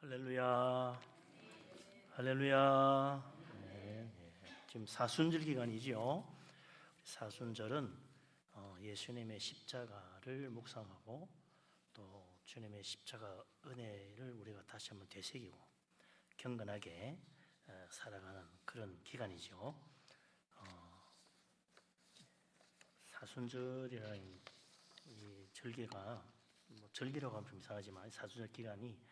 할렐루야, 할렐루야. 지금 사순절 기간이지요. 사순절은 예수님의 십자가를 묵상하고 또 주님의 십자가 은혜를 우리가 다시 한번 되새기고 경건하게 살아가는 그런 기간이죠. 사순절이라는 이 절기가 절기라고 하면 좀 이상하지만 사순절 기간이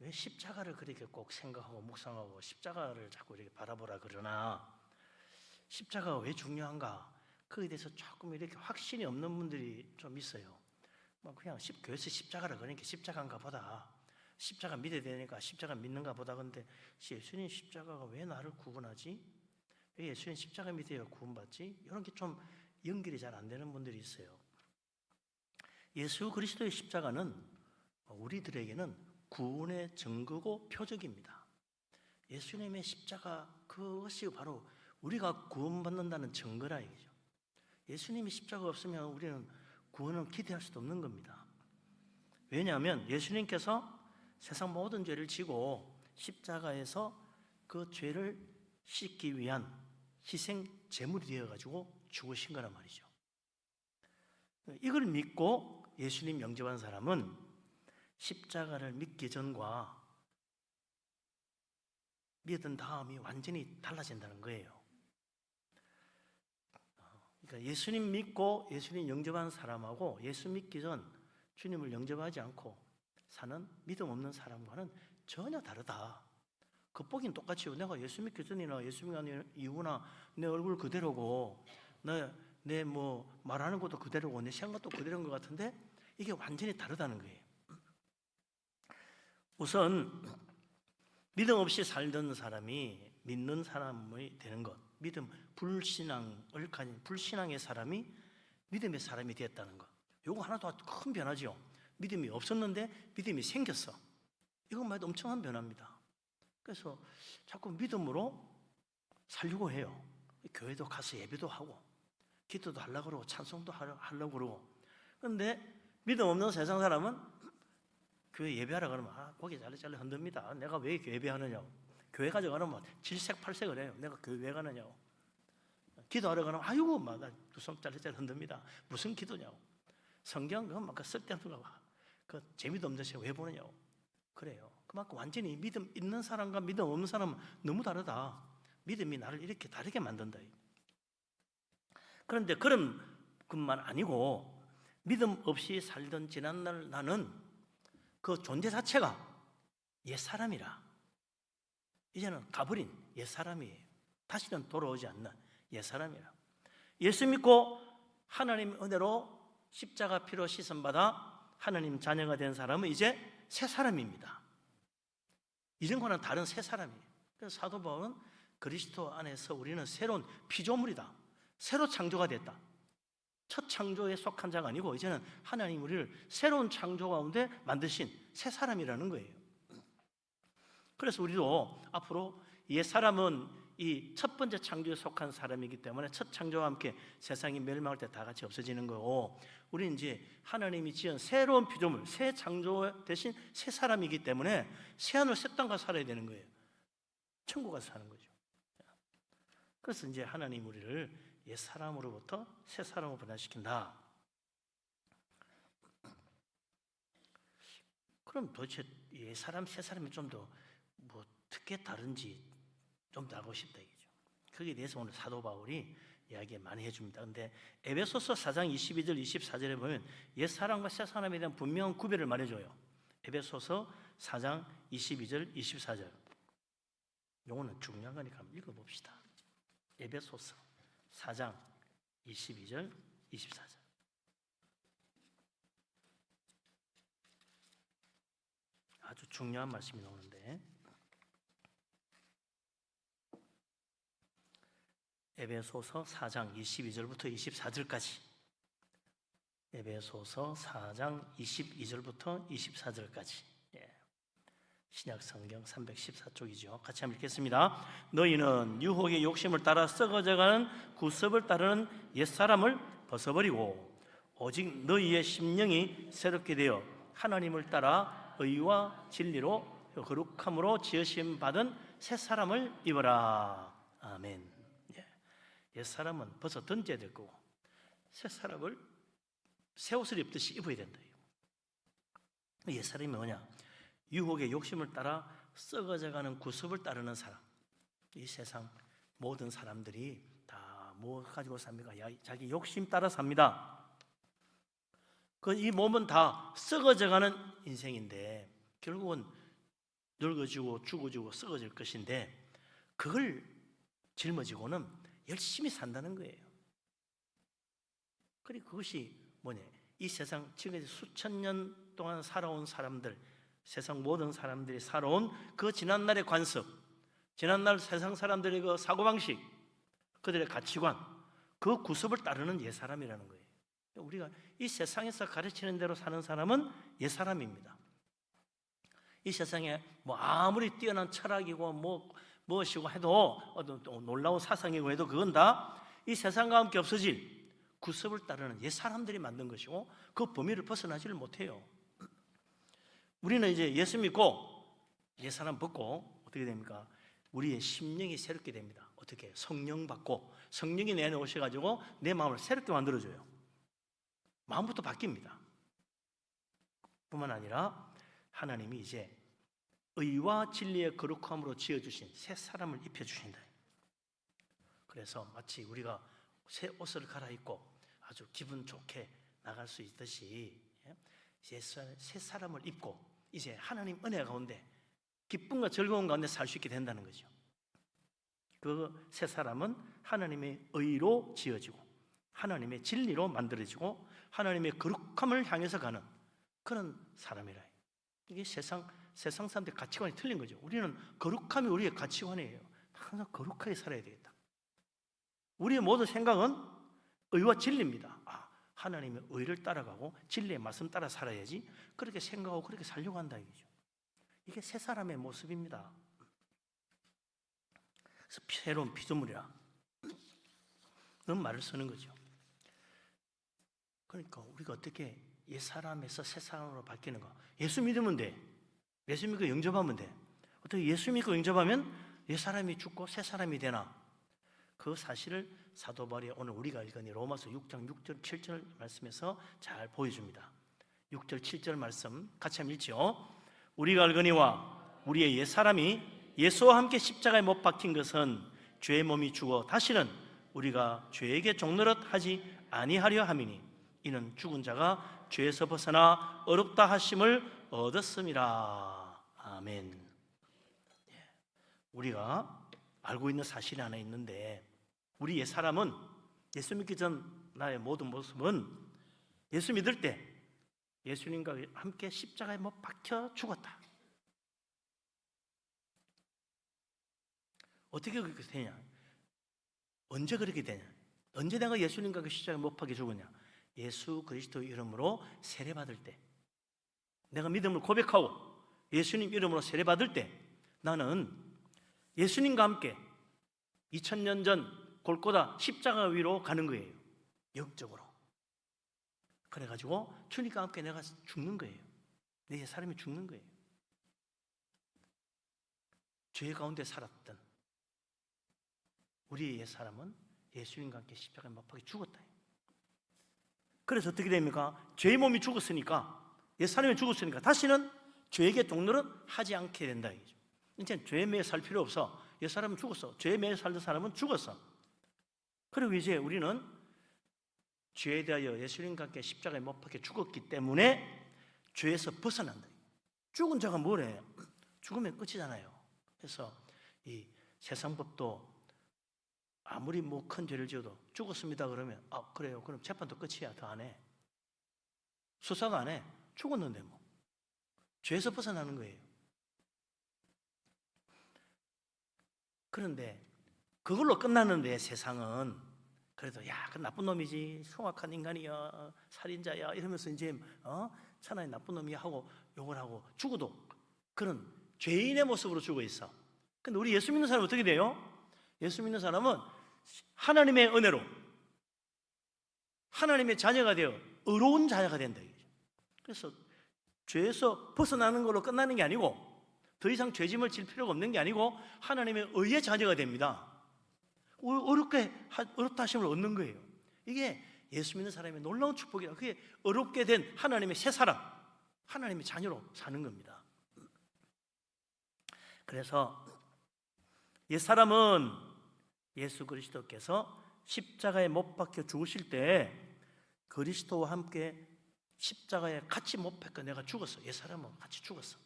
왜 십자가를 그렇게 꼭 생각하고 묵상하고 십자가를 자꾸 이렇게 바라보라 그러나, 십자가가 왜 중요한가, 그에 대해서 조금 이렇게 확신이 없는 분들이 좀 있어요. 그냥 교회에서 십자가라 그러니까 십자가인가 보다, 십자가 믿어야 되니까 십자가 믿는가 보다. 근데 예수님 십자가가 왜 나를 구원하지? 왜 예수님 십자가 믿어야 구원받지? 이런 게 좀 연결이 잘 안 되는 분들이 있어요. 예수 그리스도의 십자가는 우리들에게는 구원의 증거고 표적입니다. 예수님의 십자가, 그것이 바로 우리가 구원받는다는 증거라 이거죠. 예수님의 십자가가 없으면 우리는 구원을 기대할 수도 없는 겁니다. 왜냐하면 예수님께서 세상 모든 죄를 지고 십자가에서 그 죄를 씻기 위한 희생 제물이 되어가지고 죽으신 거란 말이죠. 이걸 믿고 예수님 영접한 사람은 십자가를 믿기 전과 믿은 다음이 완전히 달라진다는 거예요. 그러니까 예수님 믿고 예수님 영접한 사람하고 예수 믿기 전 주님을 영접하지 않고 사는 믿음 없는 사람과는 전혀 다르다. 겉보기는 똑같이요. 내가 예수 믿기 전이나 예수 믿기 이후나 내 얼굴 그대로고 내 말하는 것도 그대로고 내 생각도 그대로인 것 같은데 이게 완전히 다르다는 거예요. 우선 믿음 없이 살던 사람이 믿는 사람이 되는 것, 믿음 불신앙을 가진 불신앙의 사람이 믿음의 사람이 되었다는 것, 이거 하나도 큰 변화죠. 믿음이 없었는데 믿음이 생겼어. 이것만 해도 엄청난 변화입니다. 그래서 자꾸 믿음으로 살려고 해요. 교회도 가서 예배도 하고 기도도 하려고 그러고 찬송도 하려고 그러고. 그런데 믿음 없는 세상 사람은 교회 예배하라 그러면 고개 잘래 흔듭니다. 내가 왜 예배하느냐고. 교회 가져가면 질색팔색을 해요. 내가 교회 왜 가느냐고. 기도하러 가면 아이고 나 두 손 잘래 흔듭니다. 무슨 기도냐고. 성경 그건 막 쓸데없는 거 그 재미도 없는 책 왜 보느냐고. 그래요. 그만큼 완전히 믿음 있는 사람과 믿음 없는 사람은 너무 다르다. 믿음이 나를 이렇게 다르게 만든다. 그런데 그런 것만 아니고 믿음 없이 살던 지난날 나는 그 존재 자체가 옛사람이라. 이제는 가버린 옛사람이에요. 다시는 돌아오지 않는 옛사람이라. 예수 믿고 하나님 은혜로 십자가 피로 씻음받아 하나님 자녀가 된 사람은 이제 새 사람입니다. 이전과는 다른 새 사람이에요. 그래서 사도 바울은 그리스도 안에서 우리는 새로운 피조물이다. 새로 창조가 됐다. 첫 창조에 속한 자가 아니고 이제는 하나님 우리를 새로운 창조 가운데 만드신 새 사람이라는 거예요. 그래서 우리도 앞으로 옛 사람은 이 첫 번째 창조에 속한 사람이기 때문에 첫 창조와 함께 세상이 멸망할 때 다 같이 없어지는 거고, 우리는 이제 하나님이 지은 새로운 피조물, 새 창조 대신 새 사람이기 때문에 새하늘 새 땅 가서 살아야 되는 거예요. 천국 가서 사는 거죠. 그래서 이제 하나님 우리를 옛 사람으로부터 새 사람으로 변화시킨다. 그럼 도대체 옛 사람, 새 사람이 좀 더 어떻게 다른지 좀 더 알고 싶다 이거죠. 거기에 대해서 오늘 사도 바울이 이야기 많이 해줍니다. 근데 에베소서 4장 22절 24절에 보면 옛 사람과 새 사람에 대한 분명한 구별을 말해줘요. 에베소서 4장 22절 24절. 요거는 중요한 거니까 한번 읽어봅시다. 에베소서 4장 22절 24절. 아주 중요한 말씀이 나오는데, 에베소서 4장 22절부터 24절까지, 에베소서 4장 22절부터 24절까지. 신약 성경 314쪽이죠. 같이 한번 읽겠습니다. 너희는 유혹의 욕심을 따라 썩어져가는 구습을 따르는 옛사람을 벗어버리고 오직 너희의 심령이 새롭게 되어 하나님을 따라 의와 진리로 거룩함으로 지으심 받은 새 사람을 입어라. 아멘. 옛 사람은 벌써 던져야 될 거고 새 사람을 새 옷을 입듯이 입어야 된다. 옛 사람이 뭐냐? 유혹의 욕심을 따라 썩어져가는 구습을 따르는 사람. 이 세상 모든 사람들이 다 뭐 가지고 삽니까? 자기 욕심 따라 삽니다. 이 몸은 다 썩어져가는 인생인데 결국은 늙어지고 죽어지고 썩어질 것인데 그걸 짊어지고는 열심히 산다는 거예요. 그리고 그것이 뭐냐? 이 세상 지금까지 수천 년 동안 살아온 사람들, 세상 모든 사람들이 살아온 그 지난날의 관습, 지난날 세상 사람들의 그 사고방식, 그들의 가치관, 그 구습을 따르는 옛사람이라는 거예요. 우리가 이 세상에서 가르치는 대로 사는 사람은 옛사람입니다. 이 세상에 뭐 아무리 뛰어난 철학이고 무엇이고 해도 놀라운 사상이고 해도 그건 다 이 세상과 함께 없어질 구습을 따르는 옛사람들이 만든 것이고 그 범위를 벗어나지를 못해요. 우리는 이제 예수 믿고 옛사람 벗고 어떻게 됩니까? 우리의 심령이 새롭게 됩니다. 어떻게? 성령 받고 성령이 내 안에 오셔가지고 내 마음을 새롭게 만들어줘요. 마음부터 바뀝니다. 뿐만 아니라 하나님이 이제 의와 진리의 거룩함으로 지어주신 새 사람을 입혀주신다. 그래서 마치 우리가 새 옷을 갈아입고 아주 기분 좋게 나갈 수 있듯이 새 사람을 입고 이제 하나님 은혜 가운데 기쁨과 즐거움 가운데 살 수 있게 된다는 거죠. 그 새 사람은 하나님의 의로 지어지고 하나님의 진리로 만들어지고 하나님의 거룩함을 향해서 가는 그런 사람이라. 이게 세상 사람들의 가치관이 틀린 거죠. 우리는 거룩함이 우리의 가치관이에요. 항상 거룩하게 살아야 되겠다. 우리의 모든 생각은 의와 진리입니다. 하나님의 의를 따라가고 진리의 말씀 따라 살아야지 그렇게 생각하고 그렇게 살려고 한다 이거죠. 이게 새 사람의 모습입니다. 그래서 새로운 피조물이라 그런 말을 쓰는 거죠. 그러니까 우리가 어떻게 옛 사람에서 새 사람으로 바뀌는가? 예수 믿으면 돼. 예수 믿고 영접하면 돼. 어떻게 예수 믿고 영접하면 옛 사람이 죽고 새 사람이 되나? 그 사실을 사도 바울이 오늘 우리가 읽은 로마서 6장 6절 7절 말씀에서 잘 보여줍니다. 6절 7절 말씀 같이 한번 읽죠. 우리가 알거니와 우리의 옛 사람이 예수와 함께 십자가에 못 박힌 것은 죄의 몸이 죽어 다시는 우리가 죄에게 종노릇 하지 아니하려 함이니 이는 죽은 자가 죄에서 벗어나 어렵다 하심을 얻었음이라. 아멘. 우리가 알고 있는 사실이 하나 있는데 우리 옛 사람은 예수 믿기 전 나의 모든 모습은 예수 믿을 때 예수님과 함께 십자가에 못 박혀 죽었다. 어떻게 그렇게 되냐? 언제 그렇게 되냐? 언제 내가 예수님과 십자가에 못 박혀 죽었냐? 예수 그리스도 이름으로 세례받을 때, 내가 믿음을 고백하고 예수님 이름으로 세례받을 때 나는 예수님과 함께 2000년 전 골고다 십자가 위로 가는 거예요. 영적으로. 그래가지고 주님과 함께 내가 죽는 거예요. 내 사람이 죽는 거예요. 죄 가운데 살았던 우리의 옛 사람은 예수님과 함께 십자가에 못 박혀 죽었다. 그래서 어떻게 됩니까? 죄의 몸이 죽었으니까, 옛 사람이 죽었으니까 다시는 죄에게 동노릇 하지 않게 된다. 이제 죄에 매여 살 필요 없어. 옛 사람은 죽었어. 죄에 매여 살던 사람은 죽었어. 그리고 이제 우리는 죄에 대하여 예수님과 함께 십자가에 못 박혀 죽었기 때문에 죄에서 벗어난다. 죽은 자가 뭐래? 죽으면 끝이잖아요. 그래서 이 세상 법도 아무리 뭐 큰 죄를 지어도 죽었습니다 그러면 그래요. 그럼 재판도 끝이야. 더 안 해. 수사도 안 해. 죽었는데 뭐. 죄에서 벗어나는 거예요. 그런데 그걸로 끝나는데 세상은 그래도 그 나쁜 놈이지, 흉악한 인간이야, 살인자야 이러면서 이제 차라리 나쁜 놈이야 하고 욕을 하고 죽어도 그런 죄인의 모습으로 죽어 있어. 근데 우리 예수 믿는 사람은 어떻게 돼요? 예수 믿는 사람은 하나님의 은혜로 하나님의 자녀가 되어 의로운 자녀가 된다. 그래서 죄에서 벗어나는 걸로 끝나는 게 아니고 더 이상 죄짐을 질 필요가 없는 게 아니고 하나님의 의의 자녀가 됩니다. 어렵다 하심을 얻는 거예요. 이게 예수 믿는 사람의 놀라운 축복이라. 그게 어렵게 된 하나님의 새 사람, 하나님의 자녀로 사는 겁니다. 그래서 옛사람은 예수 그리스도께서 십자가에 못 박혀 죽으실 때 그리스도와 함께 십자가에 같이 못 박혀 내가 죽었어. 옛사람은 같이 죽었어.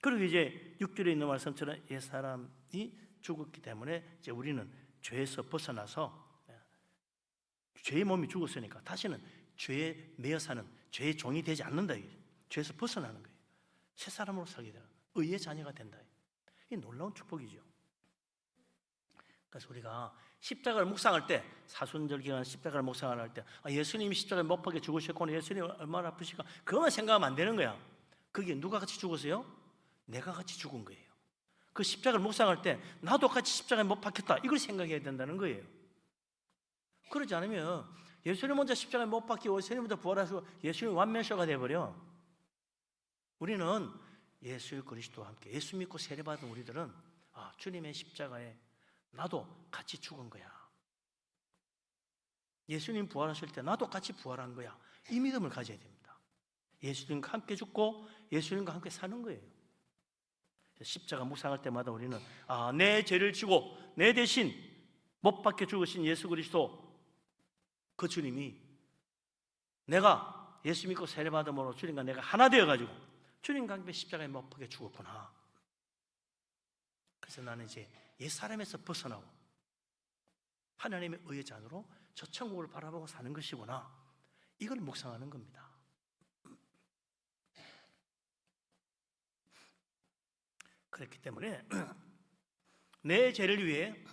그리고 이제 6절에 있는 말씀처럼 옛사람이 죽었기 때문에 이제 우리는 죄에서 벗어나서, 죄의 몸이 죽었으니까 다시는 죄에 매여 사는 죄의 종이 되지 않는다. 죄에서 벗어나는 거예요. 새 사람으로 살게 되는 거예요. 의의 자녀가 된다. 이 놀라운 축복이죠. 그래서 우리가 십자가를 묵상할 때, 사순절 기간 십자가를 묵상할 때, 예수님이 십자가에 못 박혀 죽으셨고 예수님이 얼마나 아프실까, 그것만 생각하면 안 되는 거야. 그게 누가 같이 죽었어요? 내가 같이 죽은 거예요. 그 십자가를 묵상할 때 나도 같이 십자가에 못 박혔다, 이걸 생각해야 된다는 거예요. 그러지 않으면 예수님 혼자 십자가에 못 박히고 예수님 혼자 부활하시고 예수님 완면쇼가 되어버려. 우리는 예수 그리스도와 함께 예수 믿고 세례받은 우리들은 주님의 십자가에 나도 같이 죽은 거야. 예수님 부활하실 때 나도 같이 부활한 거야. 이 믿음을 가져야 됩니다. 예수님과 함께 죽고 예수님과 함께 사는 거예요. 십자가 묵상할 때마다 우리는 내 죄를 지고 내 대신 못 박혀 죽으신 예수 그리스도, 그 주님이 내가 예수 믿고 세례받음으로 주님과 내가 하나 되어가지고 주님과 함께 십자가에 못 박혀 죽었구나. 그래서 나는 이제 옛사람에서 벗어나고 하나님의 의의 자녀로 저 천국을 바라보고 사는 것이구나. 이걸 묵상하는 겁니다. 그렇기 때문에 내 죄를 위해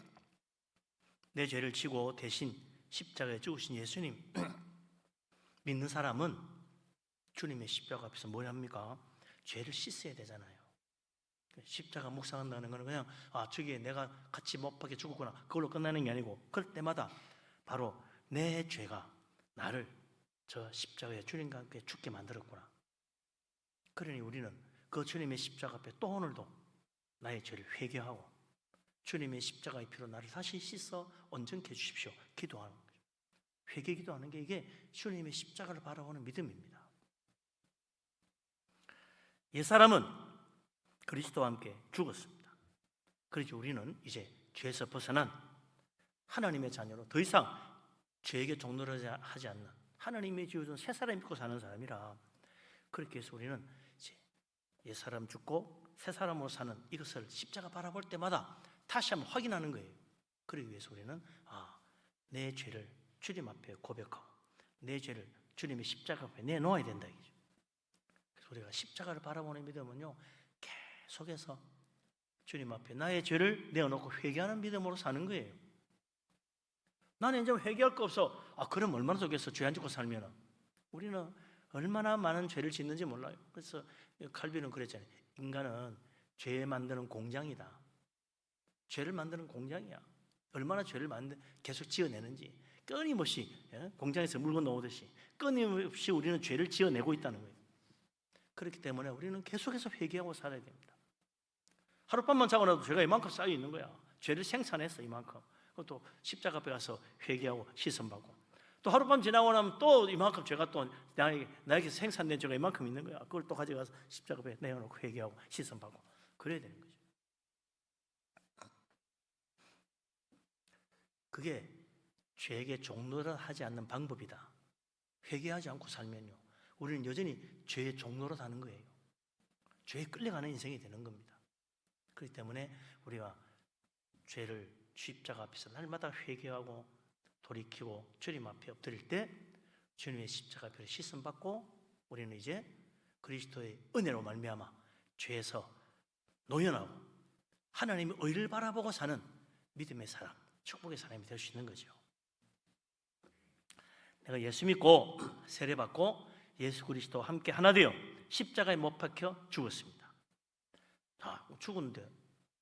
내 죄를 지고 대신 십자가에 죽으신 예수님 믿는 사람은 주님의 십자가 앞에서 뭘 합니까? 죄를 씻어야 되잖아요. 십자가 묵상한다는 것은 그냥 저기에 내가 같이 못 박혀 죽었구나, 그걸로 끝나는 게 아니고, 그럴 때마다 바로 내 죄가 나를 저 십자가에 주님과 함께 죽게 만들었구나. 그러니 우리는 그 주님의 십자가 앞에 또 오늘도 나의 죄를 회개하고 주님의 십자가의 피로 나를 다시 씻어 온전케 해주십시오, 기도하는 거죠. 회개 기도하는 게 이게 주님의 십자가를 바라보는 믿음입니다. 옛사람은 그리스도와 함께 죽었습니다. 그래서 우리는 이제 죄에서 벗어난 하나님의 자녀로 더 이상 죄에게 종노릇하지 않는 하나님의 지어준 새 사람 믿고 사는 사람이라, 그렇게 해서 우리는 이제 옛사람 죽고 새 사람으로 사는 이것을 십자가 바라볼 때마다 다시 한번 확인하는 거예요. 그러기 위해서 우리는 내 죄를 주님 앞에 고백하고 내 죄를 주님의 십자가 앞에 내놓아야 된다, 이거죠. 그래서 우리가 십자가를 바라보는 믿음은요, 계속해서 주님 앞에 나의 죄를 내어놓고 회개하는 믿음으로 사는 거예요. 나는 이제 회개할 거 없어. 그럼 얼마나 좋겠어, 죄 안 짓고 살면. 우리는 얼마나 많은 죄를 짓는지 몰라요. 그래서 칼빈은 그랬잖아요. 인간은 죄 만드는 공장이다. 죄를 만드는 공장이야. 얼마나 죄를 계속 지어내는지, 끊임없이 공장에서 물건 넣오듯이 끊임없이 우리는 죄를 지어내고 있다는 거예요. 그렇기 때문에 우리는 계속해서 회개하고 살아야 됩니다. 하룻밤만 자고 나도 죄가 이만큼 쌓여 있는 거야. 죄를 생산했어, 이만큼. 또 십자가 앞에 가서 회개하고 씻음받고, 또 하룻밤 지나고 나면 또 이만큼 죄가 또 나에게 생산된 죄가 이만큼 있는 거야. 그걸 또 가져가서 십자가 앞에 내어놓고 회개하고 씻음받고 그래야 되는 거죠. 그게 죄에게 종노릇하지 않는 방법이다. 회개하지 않고 살면요, 우리는 여전히 죄의 종노릇하는 거예요. 죄에 끌려가는 인생이 되는 겁니다. 그렇기 때문에 우리가 죄를 십자가 앞에서 날마다 회개하고 돌이키고 주님 앞에 엎드릴 때 주님의 십자가 앞에 씻음받고 우리는 이제 그리스도의 은혜로 말미암아 죄에서 노연하고 하나님의 의를 바라보고 사는 믿음의 사람, 축복의 사람이 될 수 있는 거죠. 내가 예수 믿고 세례받고 예수 그리스도와 함께 하나 되어 십자가에 못 박혀 죽었습니다. 죽었는데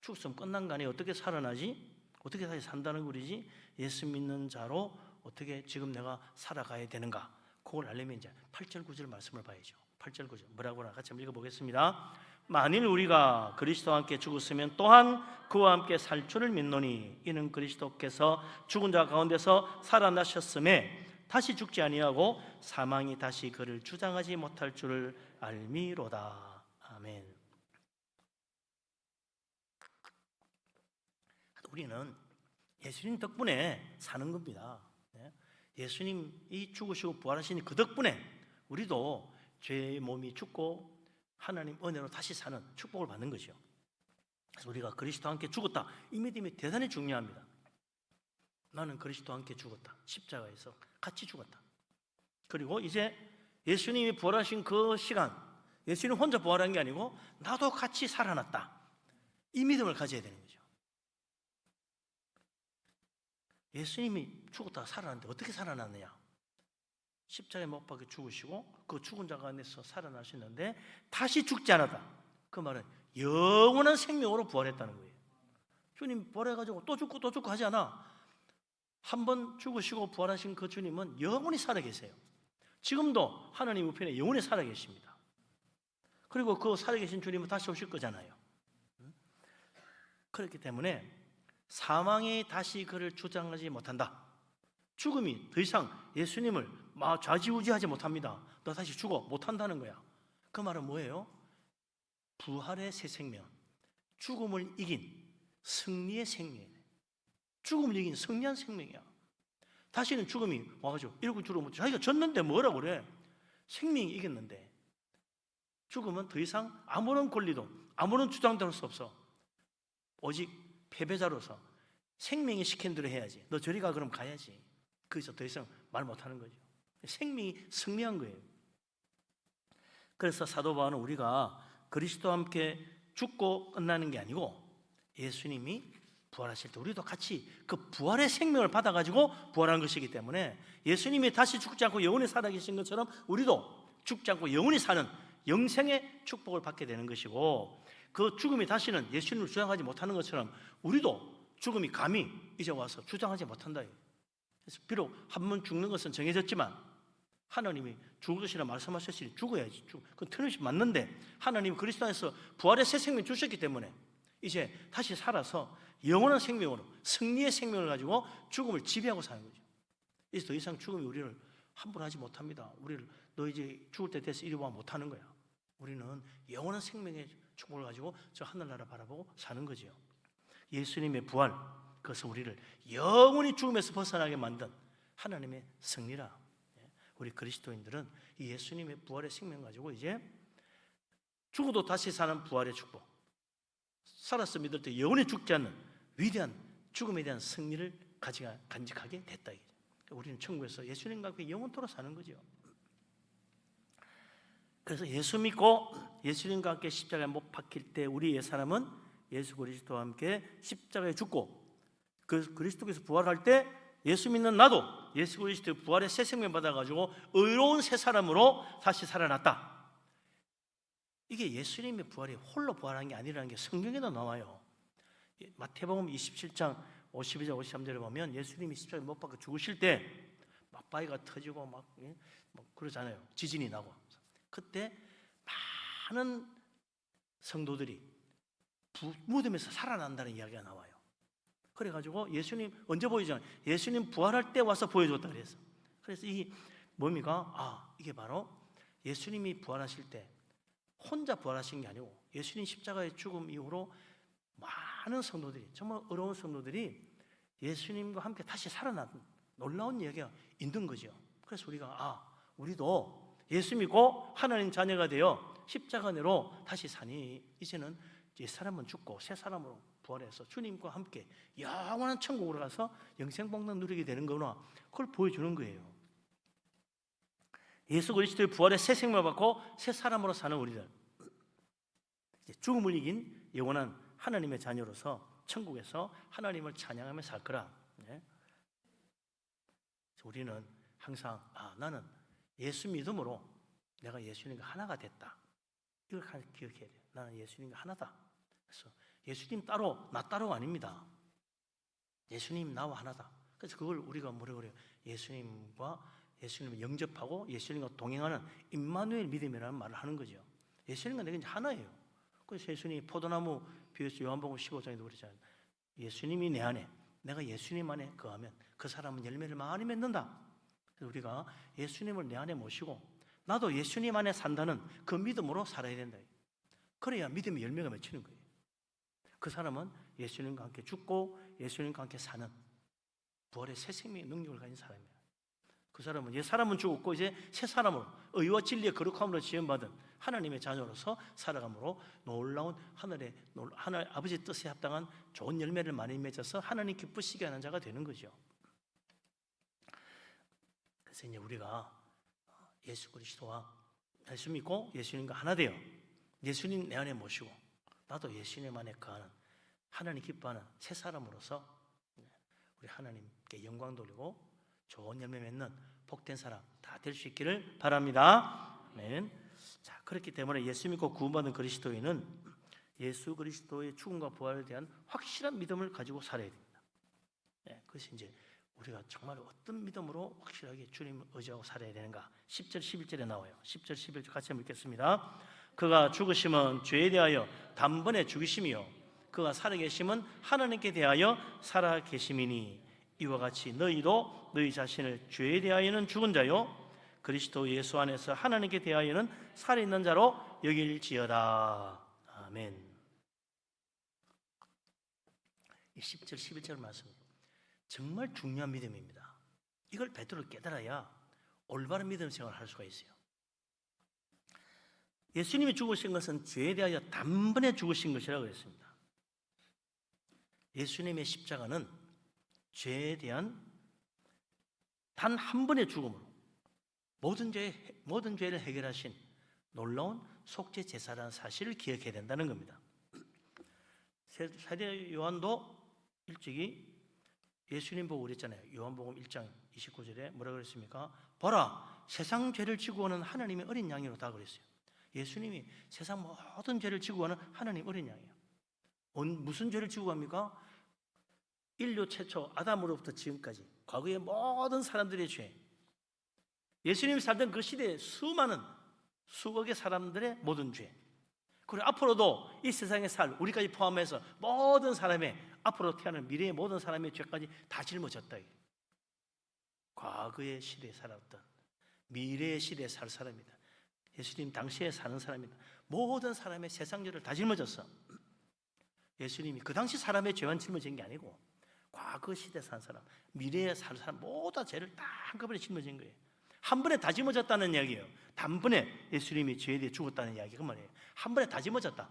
죽었으면 끝난 거 아니에요? 어떻게 살아나지? 어떻게 다시 산다는 거지? 예수 믿는 자로 어떻게 지금 내가 살아가야 되는가? 그걸 알려면 이제 8절 9절 말씀을 봐야죠. 8절 9절 뭐라고 하나 같이 한번 읽어보겠습니다. 만일 우리가 그리스도와 함께 죽었으면 또한 그와 함께 살 줄을 믿노니 이는 그리스도께서 죽은 자 가운데서 살아나셨음에 다시 죽지 아니하고 사망이 다시 그를 주장하지 못할 줄을 알미로다. 아멘. 우리는 예수님 덕분에 사는 겁니다. 예수님이 죽으시고 부활하신 그 덕분에 우리도 죄의 몸이 죽고 하나님 은혜로 다시 사는 축복을 받는 거죠. 그래서 우리가 그리스도와 함께 죽었다, 이 믿음이 대단히 중요합니다. 나는 그리스도와 함께 죽었다, 십자가에서 같이 죽었다. 그리고 이제 예수님이 부활하신 그 시간, 예수님 혼자 부활한 게 아니고 나도 같이 살아났다, 이 믿음을 가져야 되는 거죠. 예수님이 죽었다가 살아났는데 어떻게 살아났느냐? 십자가에 못 박혀 죽으시고 그 죽은 자가 안에서 살아나셨는데 다시 죽지 않았다. 그 말은 영원한 생명으로 부활했다는 거예요. 주님 부활해가지고 또 죽고 또 죽고 하지 않아. 한 번 죽으시고 부활하신 그 주님은 영원히 살아계세요. 지금도 하나님 우편에 영원히 살아계십니다. 그리고 그 살아계신 주님은 다시 오실 거잖아요. 그렇기 때문에 사망이 다시 그를 주장하지 못한다. 죽음이 더 이상 예수님을 좌지우지하지 못합니다. 너 다시 죽어 못한다는 거야. 그 말은 뭐예요? 부활의 새 생명, 죽음을 이긴 승리의 생명이에요. 죽음을 이긴 승리한 생명이야. 다시는 죽음이 와가지고 이러고 죽으면 자기가 졌는데 뭐라 그래? 생명이 이겼는데 죽음은 더 이상 아무런 권리도 아무런 주장도 할 수 없어. 오직 패배자로서 생명이 시킨 대로 해야지. 너 저리 가 그럼 가야지. 거기서 더 이상 말 못하는 거죠. 생명이 승리한 거예요. 그래서 사도 바울은 우리가 그리스도와 함께 죽고 끝나는 게 아니고 예수님이 부활하실 때 우리도 같이 그 부활의 생명을 받아가지고 부활한 것이기 때문에 예수님이 다시 죽지 않고 영원히 살아계신 것처럼 우리도 죽지 않고 영원히 사는 영생의 축복을 받게 되는 것이고, 그 죽음이 다시는 예수님을 주장하지 못하는 것처럼 우리도 죽음이 감히 이제 와서 주장하지 못한다. 그래서 비록 한 번 죽는 것은 정해졌지만 하나님이 죽을 것이라 말씀하셨으니 죽어야지. 그건 틀림없이 맞는데 하나님이 그리스도 안에서 부활의 새 생명 주셨기 때문에 이제 다시 살아서 영원한 생명으로 승리의 생명을 가지고 죽음을 지배하고 사는 거죠. 이제 더 이상 죽음이 우리를 함부로 하지 못합니다. 우리를 너 이제 죽을 때 돼서 이리 와 못하는 거야. 우리는 영원한 생명의 축복을 가지고 저 하늘나라 바라보고 사는 거죠. 예수님의 부활, 그것은 우리를 영원히 죽음에서 벗어나게 만든 하나님의 승리라. 우리 그리스도인들은 이 예수님의 부활의 생명 가지고 이제 죽어도 다시 사는 부활의 축복, 살아서 믿을 때 영원히 죽지 않는 위대한 죽음에 대한 승리를 간직하게 됐다. 우리는 천국에서 예수님과 함께 영원토록 사는 거죠. 그래서 예수 믿고 예수님과 함께 십자가에 못 박힐 때 우리 옛사람은 예수 그리스도와 함께 십자가에 죽고 그 그리스도께서 부활할 때 예수 믿는 나도 예수 그리스도의 부활의 새 생명 받아가지고 의로운 새 사람으로 다시 살아났다. 이게 예수님의 부활이 홀로 부활한 게 아니라는 게 성경에도 나와요. 마태복음 27장 52절 53절에 보면 예수님이 십자가에 못 박혀 죽으실 때 막 바위가 터지고 막 그러잖아요. 지진이 나고. 그때 많은 성도들이 무덤에서 살아난다는 이야기가 나와요. 그래가지고 예수님 언제 보이잖아요. 예수님 부활할 때 와서 보여줬다 그랬어. 그래서 이 뭡니까? 이게 바로 예수님이 부활하실 때 혼자 부활하신 게 아니고 예수님 십자가의 죽음 이후로 많은 성도들이, 정말 어려운 성도들이 예수님과 함께 다시 살아난 놀라운 이야기가 있는 거죠. 그래서 우리도 예수 믿고 하나님 자녀가 되어 십자가 내로 다시 사니 이제는 옛사람은 죽고 새 사람으로 부활해서 주님과 함께 영원한 천국으로 가서 영생 복락 누리게 되는 거구나. 그걸 보여주는 거예요. 예수 그리스도의 부활의 새 생명을 받고 새 사람으로 사는 우리들, 죽음을 이긴 영원한 하나님의 자녀로서 천국에서 하나님을 찬양하며 살 거라. 우리는 항상 나는 예수 믿음으로 내가 예수님과 하나가 됐다. 이걸 기억해야 돼요. 나는 예수님과 하나다. 그래서 예수님 따로 나 따로가 아닙니다. 예수님 나와 하나다. 그래서 그걸 우리가 뭐라고 그래요? 예수님을 영접하고 예수님과 동행하는 임마누엘 믿음이라는 말을 하는 거죠. 예수님과 내가 이제 하나예요. 그래서 예수님이 포도나무 비유에서 요한복음 15장에도 그러잖아요. 예수님이 내 안에, 내가 예수님 안에 거하면 그 사람은 열매를 많이 맺는다. 그래서 우리가 예수님을 내 안에 모시고 나도 예수님 안에 산다는 그 믿음으로 살아야 된다. 그래야 믿음의 열매가 맺히는 거예요. 그 사람은 예수님과 함께 죽고 예수님과 함께 사는 부활의 새 생명의 능력을 가진 사람이에요. 그 사람은 옛 사람은 죽었고 이제 새 사람으로 의와 진리의 거룩함으로 지음받은 하나님의 자녀로서 살아감으로 놀라운 하늘 아버지의 뜻에 합당한 좋은 열매를 많이 맺어서 하나님 기쁘시게 하는 자가 되는 거죠. 그래서 이제 우리가 예수 그리스도와 예수 믿고 예수님과 하나 되어 예수님 내 안에 모시고 나도 예수님 안에 거하는 하나님 기뻐하는 새 사람으로서 우리 하나님께 영광 돌리고 좋은 열매 맺는 복된 사람 다 될 수 있기를 바랍니다. 아멘. 자, 그렇기 때문에 예수 믿고 구원받은 그리스도인은 예수 그리스도의 죽음과 부활에 대한 확실한 믿음을 가지고 살아야 됩니다. 그것이 이제 우리가 정말 어떤 믿음으로 확실하게 주님을 의지하고 살아야 되는가? 10절 11절에 나와요. 10절 11절 같이 한번 읽겠습니다. 그가 죽으심은 죄에 대하여 단번에 죽으심이요 그가 살아계심은 하나님께 대하여 살아계심이니 이와 같이 너희도 너희 자신을 죄에 대하여는 죽은 자요 그리스도 예수 안에서 하나님께 대하여는 살아있는 자로 여길지어다. 아멘. 이 10절 11절 말씀 정말 중요한 믿음입니다. 이걸 베드로가 깨달아야 올바른 믿음 생활을 할 수가 있어요. 예수님이 죽으신 것은 죄에 대하여 단번에 죽으신 것이라고 했습니다. 예수님의 십자가는 죄에 대한 단 한 번의 죽음으로 모든 죄를 해결하신 놀라운 속죄 제사라는 사실을 기억해야 된다는 겁니다. 사도 요한도 일찍이 예수님 보고 그랬잖아요. 요한복음 1장 29절에 뭐라 그랬습니까? 보라, 세상 죄를 지고 오는 하나님의 어린 양이로다 그랬어요. 예수님이 세상 모든 죄를 지고 가는 하나님 어린 양이에요. 무슨 죄를 지고 갑니까? 인류 최초 아담으로부터 지금까지 과거의 모든 사람들의 죄, 예수님이 살던 그 시대에 수많은 수억의 사람들의 모든 죄, 그리고 앞으로도 이 세상에 살 우리까지 포함해서 모든 사람의 앞으로 태어날 미래의 모든 사람의 죄까지 다 짊어졌다. 과거의 시대에 살았던 미래의 시대에 살 사람이다. 예수님 당시에 사는 사람이다. 모든 사람의 세상 죄를 다 짊어졌어. 예수님이 그 당시 사람의 죄만 짊어진 게 아니고 과거 시대에 산 사람, 미래에 살 사람 모두 죄를 다 한꺼번에 짊어진 거예요. 한 번에 다 짊어졌다는 이야기예요. 단번에 예수님이 죄에 대해 죽었다는 이야기 그 말이에요. 한 번에 다 짊어졌다.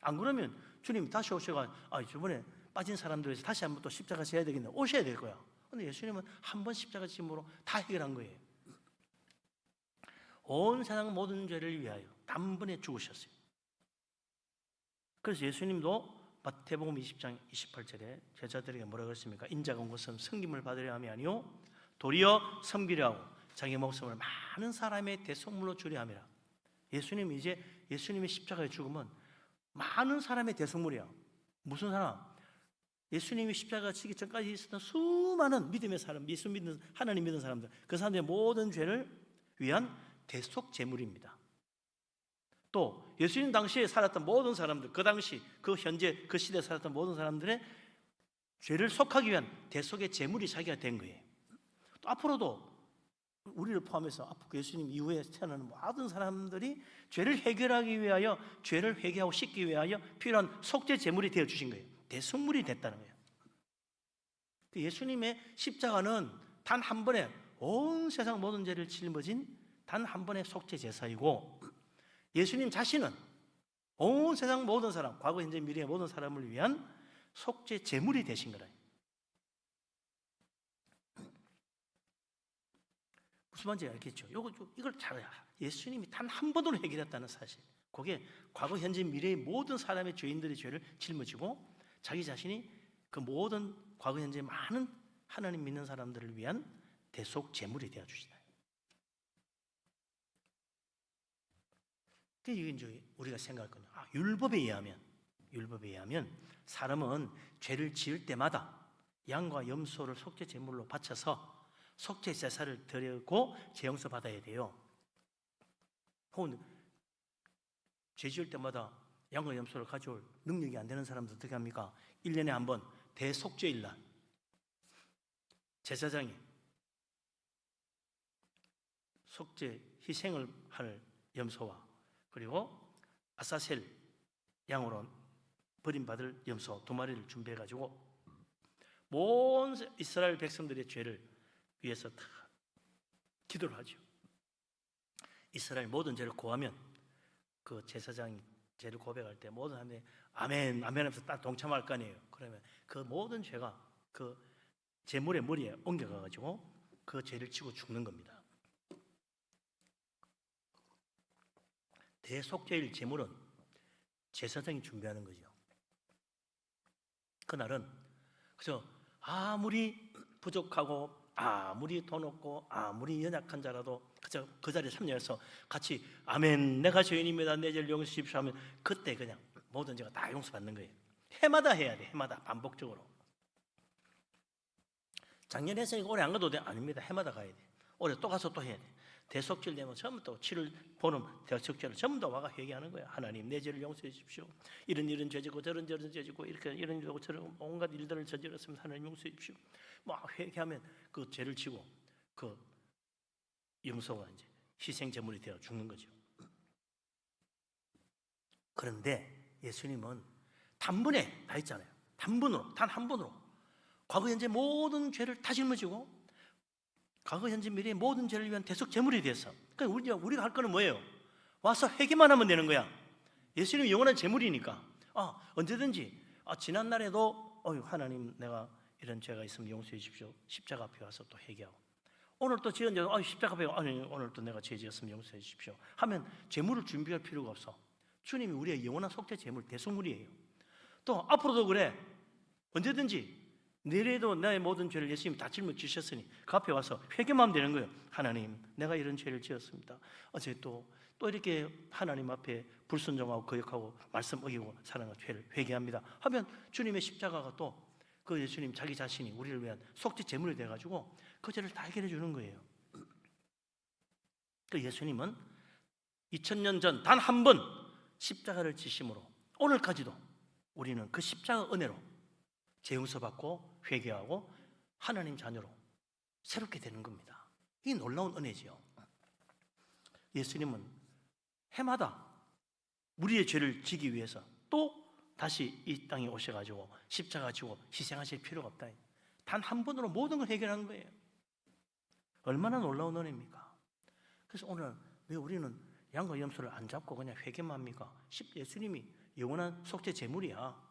안 그러면 주님이 다시 오셔가 저번에 빠진 사람들에서 다시 한번 또 십자가 져야 되겠네. 오셔야 될 거야. 근데 예수님은 한 번 십자가 짐으로 다 해결한 거예요. 온 세상 모든 죄를 위하여 단번에 죽으셨어요. 그래서 예수님도 마태복음 20장 28절에 제자들에게 뭐라고 했습니까? 인자가 온 것은 섬김을 받으려 함이 아니요 도리어 섬기려 하고 자기 목숨을 많은 사람의 대속물로 주려 함이라. 예수님이 이제 예수님의 십자가에 죽으면 많은 사람의 대속물이야. 무슨 사람? 예수님이 십자가 지기 전까지 있었던 수많은 믿음의 사람, 예수 믿는 하나님 믿는 사람들, 그 사람들의 모든 죄를 위한 대속 제물입니다. 또 예수님 당시에 살았던 모든 사람들, 그 당시, 그 현재, 그 시대에 살았던 모든 사람들의 죄를 속하기 위한 대속의 제물이 자기가 된 거예요. 또 앞으로도 우리를 포함해서 앞으로 예수님 이후에 태어나는 모든 사람들이 죄를 해결하기 위하여, 죄를 회개하고 씻기 위하여 필요한 속죄 제물이 되어 주신 거예요. 대속물이 됐다는 거예요. 예수님의 십자가는 단 한 번에 온 세상 모든 죄를 짊어진 단 한 번의 속죄 제사이고, 예수님 자신은 온 세상 모든 사람, 과거, 현재, 미래의 모든 사람을 위한 속죄 제물이 되신 거라. 무슨 말인지 알겠죠? 이걸 잘 알아야. 예수님이 단 한 번으로 해결했다는 사실. 그게 과거, 현재, 미래의 모든 사람의 죄인들의 죄를 짊어지고 자기 자신이 그 모든 과거, 현재 많은 하나님 믿는 사람들을 위한 대속 제물이 되어 주시다. 이게 이제 우리가 생각할 거는 율법에 의하면 사람은 죄를 지을 때마다 양과 염소를 속죄 제물로 바쳐서 속죄 제사를 드리고 죄 용서 받아야 돼요. 혹은 죄 지을 때마다 양과 염소를 가져올 능력이 안 되는 사람들 어떻게 합니까? 1년에 한 번 대속죄일 날 제사장이 속죄 희생을 할 염소와 그리고 아사셀 양으로 버림받을 염소 2마리를 준비해가지고 온 이스라엘 백성들의 죄를 위해서 다 기도를 하죠. 이스라엘 모든 죄를 고하면 그 제사장이 죄를 고백할 때 모든 사람들이 아멘 아멘 하면서 딱 동참할 거 아니에요. 그러면 그 모든 죄가 그 제물의 머리에 옮겨가가지고 그 죄를 지고 죽는 겁니다. 대속죄일 제물은 제사장이 준비하는 거죠. 그날은 그래서 아무리 부족하고 아무리 돈 없고 아무리 연약한 자라도 그저 그 자리에 참여해서 같이 아멘 내가 죄인입니다 내 죄를 용서해 주십시오 하면 그때 그냥 모든 죄가 다 용서받는 거예요. 해마다 해야 돼. 해마다 반복적으로. 작년에 했으니까 올해 안 가도 돼? 아닙니다. 해마다 가야 돼. 올해 또 가서 또 해야 돼. 대속죄를 되면 전부 또 7월 보름 대속죄를 전부 다 와가 회개하는 거야. 하나님 내 죄를 용서해 주십시오. 이런 죄지고 저런 죄지고 이렇게 이런 일하고 저런 온갖 일들을 저질렀으면 하나님 용서해 주십시오. 막 회개하면 그 죄를 지고 그 염소가 이제 희생 제물이 되어 죽는 거죠. 그런데 예수님은 단번에 다 했잖아요. 단번으로 단 한 번으로 과거 현재 모든 죄를 다 짊어지고 과거 현재 미래의 모든 죄를 위한 대속 제물이 됐어. 그러니까 우리가 할 거는 뭐예요? 와서 회개만 하면 되는 거야. 예수님이 영원한 제물이니까 언제든지 지난 날에도 하나님 내가 이런 죄가 있으면 용서해 주십시오. 십자가 앞에 와서 또 회개하고 오늘 또 지은 죄도 십자가 앞에 오늘 또 내가 죄 지었으면 용서해 주십시오 하면 제물을 준비할 필요가 없어. 주님이 우리의 영원한 속죄 제물 대속물이에요. 또 앞으로도 그래. 언제든지 내일에도 나의 모든 죄를 예수님이 다 짊어지셨으니 그 앞에 와서 회개만 하면 되는 거예요. 하나님 내가 이런 죄를 지었습니다. 어제 또 이렇게 하나님 앞에 불순종하고 거역하고 말씀 어기고 살아간 죄를 회개합니다 하면 주님의 십자가가 또 그 예수님 자기 자신이 우리를 위한 속죄 제물이 돼가지고 그 죄를 다 해결해 주는 거예요. 그 예수님은 2000년 전 단 한 번 십자가를 지심으로 오늘까지도 우리는 그 십자가 은혜로 죄 용서받고 회개하고 하나님 자녀로 새롭게 되는 겁니다. 이 놀라운 은혜지요. 예수님은 해마다 우리의 죄를 지기 위해서 또 다시 이 땅에 오셔가지고 십자가 지고 희생하실 필요가 없다. 단 한 번으로 모든 걸 해결한 거예요. 얼마나 놀라운 은혜입니까? 그래서 오늘 왜 우리는 양과 염소를 안 잡고 그냥 회개만 합니까? 예수님이 영원한 속죄 제물이야.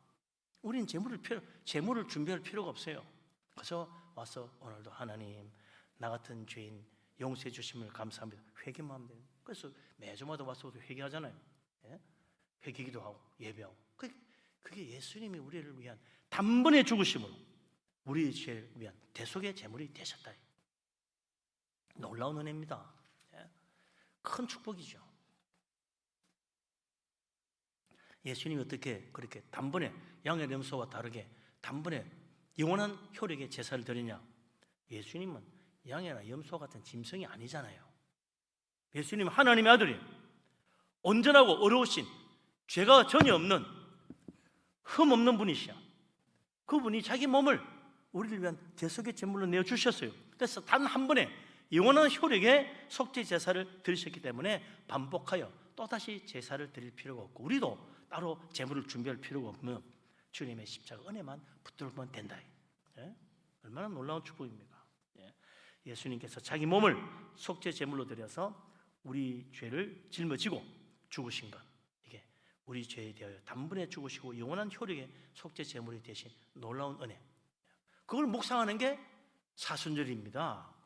우리는 제물을 준비할 필요가 없어요. 그래서 와서 오늘도 하나님 나 같은 죄인 용서해 주심을 감사합니다. 회개만 하면 돼요. 그래서 매주마다 와서 회개하잖아요. 예? 회개기도 하고 예배하고. 그게 예수님이 우리를 위한 단번에 죽으심으로 우리의 죄를 위한 대속의 제물이 되셨다. 놀라운 은혜입니다. 예? 큰 축복이죠. 예수님이 어떻게 그렇게 단번에 양의 염소와 다르게 단번에 영원한 효력의 제사를 드리냐? 예수님은 양이나 염소 같은 짐승이 아니잖아요. 예수님은 하나님의 아들이 온전하고 어려우신 죄가 전혀 없는 흠 없는 분이시야. 그분이 자기 몸을 우리를 위한 대속의 제물로 내어주셨어요. 그래서 단 한 번에 영원한 효력의 속죄 제사를 드리셨기 때문에 반복하여 또다시 제사를 드릴 필요가 없고 우리도 따로 제물을 준비할 필요가 없는 주님의 십자가 은혜만 붙들면 된다. 예? 얼마나 놀라운 축복입니까? 예? 예수님께서 자기 몸을 속죄 제물로 드려서 우리 죄를 짊어지고 죽으신 것, 이게 우리 죄에 대하여 단번에 죽으시고 영원한 효력의 속죄 제물이 되신 놀라운 은혜. 그걸 묵상하는 게 사순절입니다.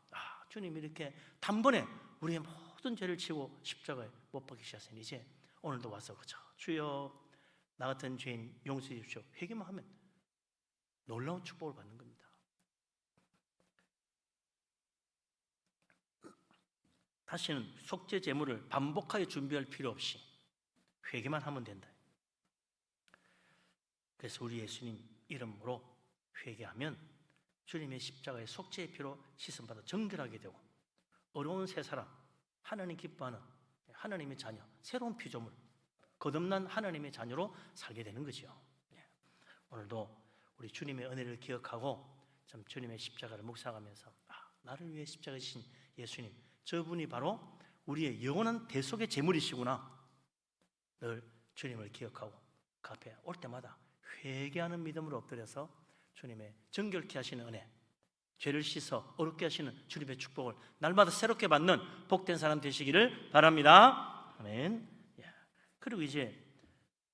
주님이 이렇게 단번에 우리의 모든 죄를 지고 십자가에 못 박히셨으니 이제 오늘도 와서 그저 주여 나 같은 죄인 용서해 주십시오 회개만 하면 놀라운 축복을 받는 겁니다. 다시는 속죄 제물을 반복하게 준비할 필요 없이 회개만 하면 된다. 그래서 우리 예수님 이름으로 회개하면 주님의 십자가의 속죄의 피로 씻음받아 정결하게 되고 어려운 새 사람, 하나님 기뻐하는 하나님의 자녀, 새로운 피조물 거듭난 하나님의 자녀로 살게 되는 거죠. 오늘도 우리 주님의 은혜를 기억하고 참 주님의 십자가를 묵상하면서 나를 위해 십자가 지신 예수님, 저분이 바로 우리의 영원한 대속의 제물이시구나. 늘 주님을 기억하고 그 앞에 올 때마다 회개하는 믿음으로 엎드려서 주님의 정결케 하시는 은혜, 죄를 씻어 어렵게 하시는 주님의 축복을 날마다 새롭게 받는 복된 사람 되시기를 바랍니다. 아멘. 그리고 이제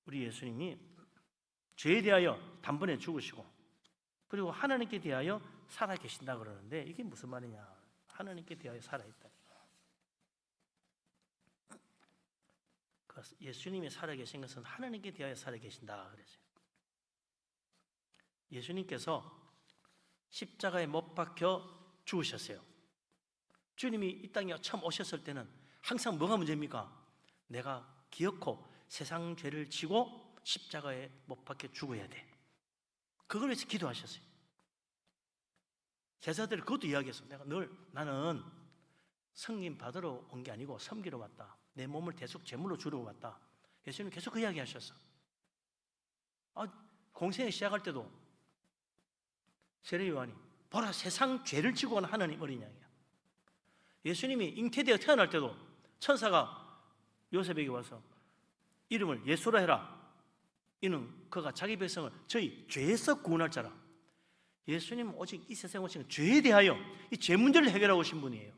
우리 예수님이 죄에 대하여 단번에 죽으시고 그리고 하나님께 대하여 살아계신다 그러는데 이게 무슨 말이냐? 하나님께 대하여 살아있다. 예수님이 살아계신 것은 하나님께 대하여 살아계신다 그랬어요. 예수님께서 십자가에 못 박혀 죽으셨어요. 주님이 이 땅에 처음 오셨을 때는 항상 뭐가 문제입니까? 내가 기어코 세상 죄를 지고 십자가에 못 박혀 죽어야 돼. 그걸 위해서 기도하셨어요. 제자들이 그것도 이야기했어요. 나는 성림 받으러 온 게 아니고 섬기러 왔다. 내 몸을 대속 제물로 주려고 왔다. 예수님 계속 그 이야기 하셨어. 공생을 시작할 때도 세례 요한이 보라 세상 죄를 지고 온 하나님 어린 양이야. 예수님이 잉태되어 태어날 때도 천사가 요셉에게 와서 이름을 예수라 해라. 이는 그가 자기 백성을 저희 죄에서 구원할 자라. 예수님은 오직 이 세상에 오신 죄에 대하여 이 죄 문제를 해결하고 오신 분이에요.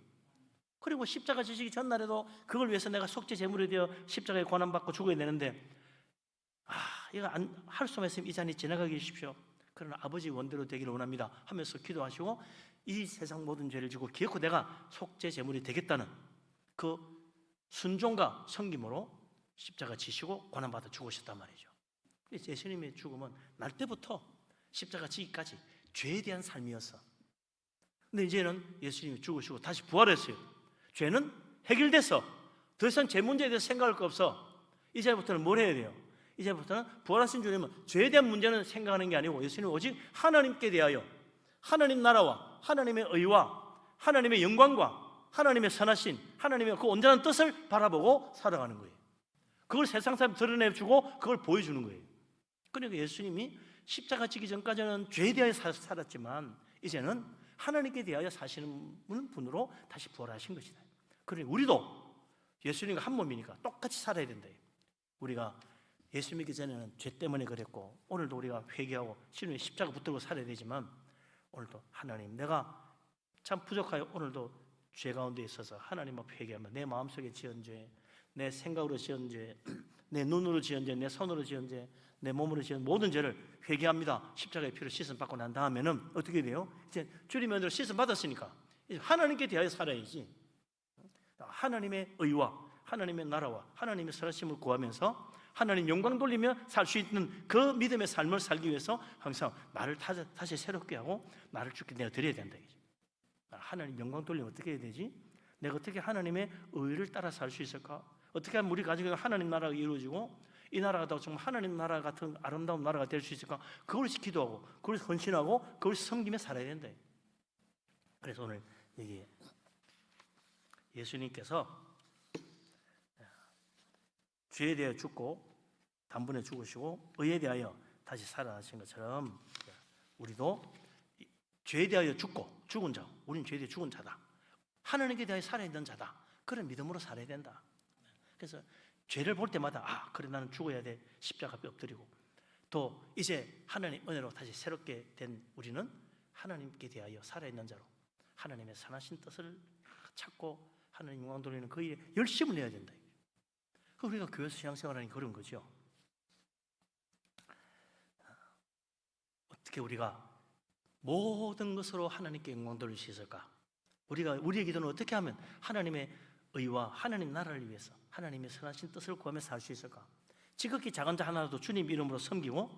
그리고 십자가 지시기 전날에도 그걸 위해서 내가 속죄 제물이 되어 십자가에 고난받고 죽어야 되는데 이거 할 수만 있으면 이 잔이 지나가게 해주십시오. 그러나 아버지 원대로 되기를 원합니다 하면서 기도하시고 이 세상 모든 죄를 지고 기어코 내가 속죄 제물이 되겠다는 그 순종과 섬김으로 십자가 지시고 고난받아 죽으셨단 말이죠. 예수님의 죽음은 날 때부터 십자가 지기까지 죄에 대한 삶이었어. 근데 이제는 예수님이 죽으시고 다시 부활했어요. 죄는 해결됐어. 더 이상 죄 문제에 대해서 생각할 거 없어. 이제부터는 뭘 해야 돼요? 이제부터는 부활하신 주님은 죄에 대한 문제는 생각하는 게 아니고 예수님은 오직 하나님께 대하여 하나님 나라와 하나님의 의와 하나님의 영광과 하나님의 선하신 하나님의 그 온전한 뜻을 바라보고 살아가는 거예요. 그걸 세상 사람 드러내주고 그걸 보여주는 거예요. 그러니까 예수님이 십자가 지기 전까지는 죄에 대하여 살았지만 이제는 하나님께 대하여 사시는 분으로 다시 부활하신 것이다. 그러니 우리도 예수님과 한 몸이니까 똑같이 살아야 된다. 우리가 예수 믿기 전에는 죄 때문에 그랬고 오늘도 우리가 회개하고 신의 십자가 붙들고 살아야 되지만 오늘도 하나님 내가 참 부족하여 오늘도 죄 가운데 있어서 하나님 앞에 회개하면 내 마음속에 지은 죄, 내 생각으로 지은 죄, 내 눈으로 지은 죄, 내 손으로 지은 죄, 내 몸으로 지은 모든 죄를 회개합니다. 십자가의 피로 씻음 받고 난 다음에는 어떻게 돼요? 이제 주님의 은혜로 씻음 받았으니까 이제 하나님께 대하여 살아야지. 하나님의 의와 하나님의 나라와 하나님의 선하심을 구하면서 하나님 영광 돌리며 살 수 있는 그 믿음의 삶을 살기 위해서 항상 나를 다시 새롭게 하고 나를 주께 내가 드려야 된다. 하나님 영광 돌리면 어떻게 해야 되지? 내가 어떻게 하나님의 의를 따라 살 수 있을까? 어떻게 하면 우리 가지고 있는 하나님 나라가 이루어지고 이 나라가 더 정말 하나님 나라 같은 아름다운 나라가 될 수 있을까? 그걸 기도하고 그걸 헌신하고 그걸 섬기며 살아야 된다. 그래서 오늘 여기 예수님께서 죄에 대하여 죽고 단번에 죽으시고 의에 대하여 다시 살아나신 것처럼 우리도 죄에 대하여 죽고 죽은 자, 우리는 죄에 대해 죽은 자다. 하나님께 대하여 살아있는 자다. 그런 믿음으로 살아야 된다. 그래서 죄를 볼 때마다 그래 나는 죽어야 돼. 십자가 앞에 엎드리고 또 이제 하나님 은혜로 다시 새롭게 된 우리는 하나님께 대하여 살아있는 자로 하나님의 선하신 뜻을 찾고 하나님 영광 돌리는 그 일에 열심을 내야 된다. 우리가 교회에서 신앙생활하는 게 그런 거죠. 어떻게 우리가 모든 것으로 하나님께 영광 돌릴 수 있을까? 우리의 기도는 어떻게 하면 하나님의 의와 하나님 나라를 위해서 하나님의 선하신 뜻을 구하며 살 수 있을까? 지극히 작은 자 하나라도 주님 이름으로 섬기고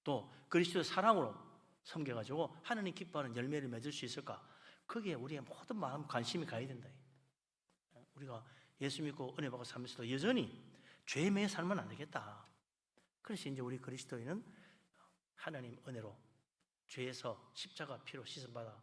또 그리스도의 사랑으로 섬겨가지고 하나님 기뻐하는 열매를 맺을 수 있을까? 그게 우리의 모든 마음 관심이 가야 된다. 우리가 예수 믿고 은혜 받고 살면서도 여전히 죄에 매여 살면 안 되겠다. 그래서 이제 우리 그리스도인은 하나님 은혜로 죄에서 십자가 피로 씻음받아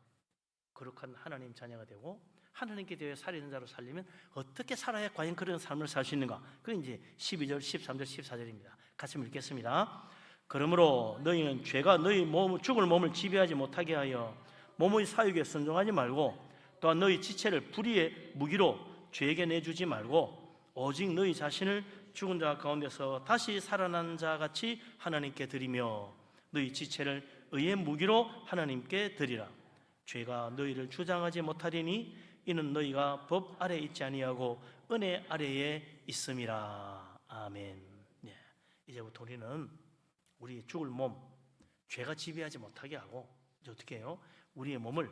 거룩한 하나님 자녀가 되고 하나님께 대해 살아있는 자로 살려면 어떻게 살아야 과연 그런 삶을 살 수 있는가? 그게 이제 12절, 13절, 14절입니다. 같이 읽겠습니다. 그러므로 너희는 죄가 너희 죽을 몸을 지배하지 못하게 하여 몸의 사육에 순종하지 말고, 또한 너희 지체를 불의의 무기로 죄에게 내주지 말고, 오직 너희 자신을 죽은 자 가운데서 다시 살아난 자 같이 하나님께 드리며 너희 지체를 의의 무기로 하나님께 드리라. 죄가 너희를 주장하지 못하리니 이는 너희가 법 아래 있지 아니하고 은혜 아래에 있음이라. 아멘. 네. 이제부터 우리는 우리 죽을 몸, 죄가 지배하지 못하게 하고, 이제 어떻게 해요? 우리의 몸을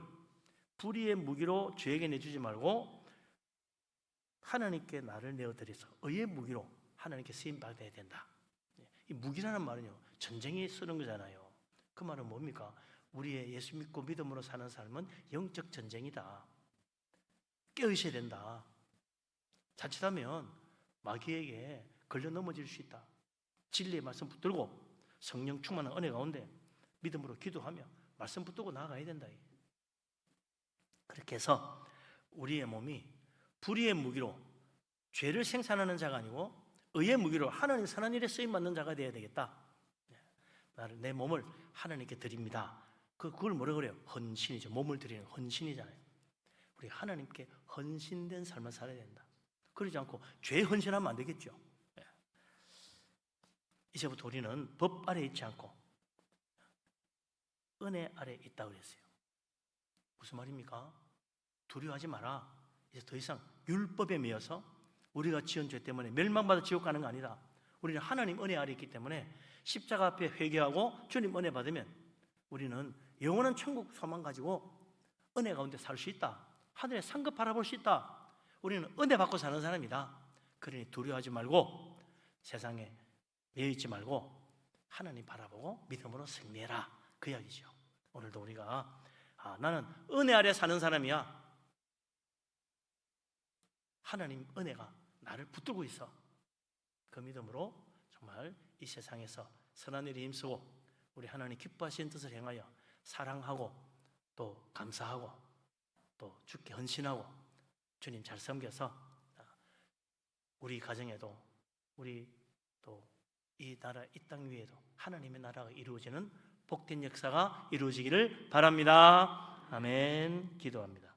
불의의 무기로 죄에게 내주지 말고 하나님께 나를 내어드려서 의의 무기로 하나님께 쓰임받아야 된다. 이 무기라는 말은요, 전쟁에 쓰는 거잖아요. 그 말은 뭡니까? 우리의 예수 믿고 믿음으로 사는 삶은 영적 전쟁이다. 깨어있어야 된다. 자칫하면 마귀에게 걸려 넘어질 수 있다. 진리의 말씀 붙들고 성령 충만한 은혜 가운데 믿음으로 기도하며 말씀 붙들고 나아가야 된다. 그렇게 해서 우리의 몸이 불의의 무기로 죄를 생산하는 자가 아니고 의의 무기로 하나님 선한 일에 쓰임받는 자가 되어야 되겠다. 내 몸을 하나님께 드립니다. 그걸 뭐라 그래요? 헌신이죠. 몸을 드리는 헌신이잖아요. 우리 하나님께 헌신된 삶을 살아야 된다. 그러지 않고 죄에 헌신하면 안 되겠죠. 이제부터 우리는 법 아래 있지 않고 은혜 아래 있다고 그랬어요. 무슨 말입니까? 두려워하지 마라. 이제 더 이상 율법에 매여서 우리가 지은 죄 때문에 멸망받아 지옥 가는 거 아니다. 우리는 하나님 은혜 아래 있기 때문에 십자가 앞에 회개하고 주님 은혜 받으면 우리는 영원한 천국 소망 가지고 은혜 가운데 살 수 있다. 하늘의 상급 바라볼 수 있다. 우리는 은혜 받고 사는 사람이다. 그러니 두려워하지 말고 세상에 매여있지 말고 하나님 바라보고 믿음으로 승리해라. 그 이야기죠. 오늘도 우리가 나는 은혜 아래 사는 사람이야. 하나님 은혜가 나를 붙들고 있어. 그 믿음으로 정말 이 세상에서 선한 일에 힘쓰고 우리 하나님 기뻐하시는 뜻을 행하여 사랑하고 또 감사하고 또 주께 헌신하고 주님 잘 섬겨서 우리 가정에도 우리 또 이 나라 이 땅 위에도 하나님의 나라가 이루어지는 복된 역사가 이루어지기를 바랍니다. 아멘. 기도합니다.